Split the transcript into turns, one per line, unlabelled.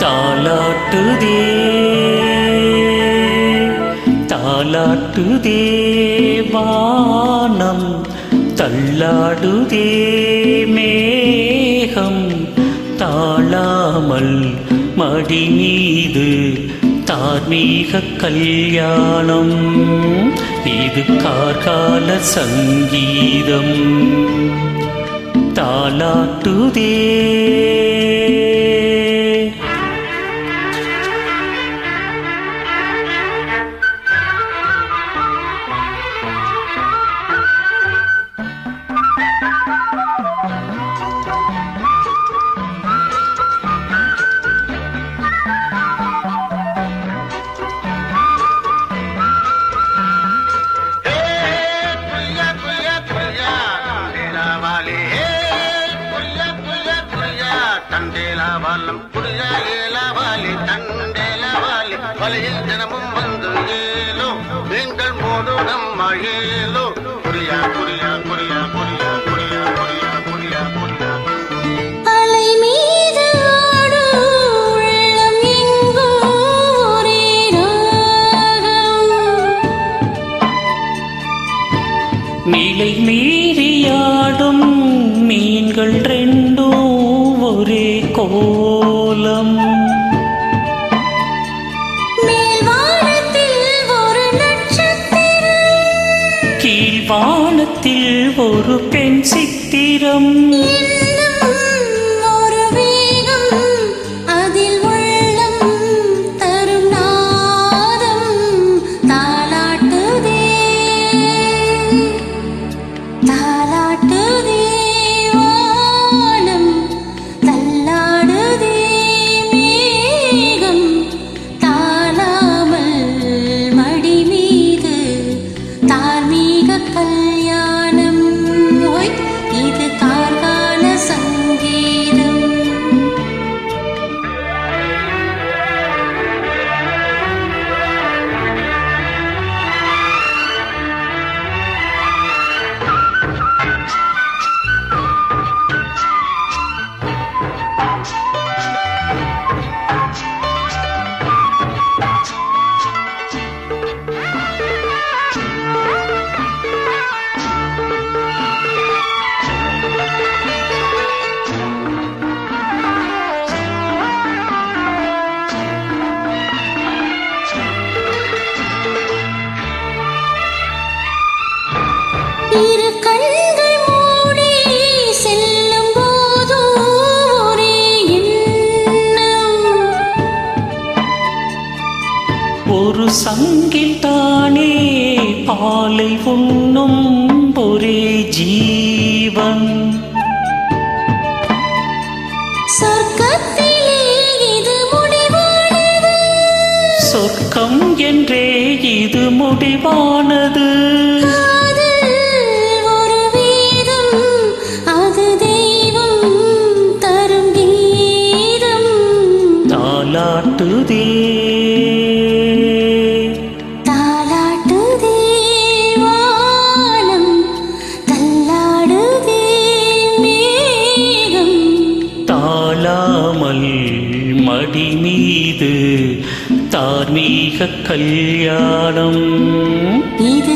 தாலாட்டுதே தாலாட்டுதே வானம், தள்ளாடுதே மேகம், தாழாமல் மடி மீது தார்மீக கல்யாணம். இது கார்கால சங்கீதம் தாலாட்டுதே.
தண்டேலாவாலம் புரியாலேலாவாலி தண்டேலாவாலி வலையில் தினமும் வந்து ஏலோ நீங்கள் மோடு நம்ம ஏலோ புரியா புரியா புரியா புரியா புரியா புரியா புரியா புரியா.
அலை மீது ஆடும் உள்ளம் எங்கோ ஒரே ராகம்,
நிலை மீறியாடும் மீன்கள் ரெண்டும் ஒரே கோலம்.
மேல்வானத்தில் ஒரு நட்சத்திரம்,
கீழ்வானத்தில் ஒரு பெண் சித்திரம்.
இன்னும் ஒரு வேகம், அதில் உள்ளம் தரும் நாதம் தாலாட்டுதே தாலாட்டுதே வானம், தள்ளாடுதே மேகம், தாழாமல் மடி மீது தார்மீக கல்யாணம். ஓய், இது கார்கால சங்கீதம். இரு கண்கள் மூடி செல்லும் போதும் ஒரே எண்ணம்,
ஒரு சங்கில் தானே பாலை உண்ணும் ஒரே ஜீவன்.
சொர்க்கத்திலே இது முடிவானது,
சொர்க்கம் என்றே இது முடிவானது.
காதல் ஒரு வேதம், அது தெய்வம் தரும் கீதம்
தாலாட்டுதே
தாலாட்டுதே வானம், தள்ளாடுதே மேகம்,
தாழாமல் மடி மீது தார்மீக கல்யாணம்.
இது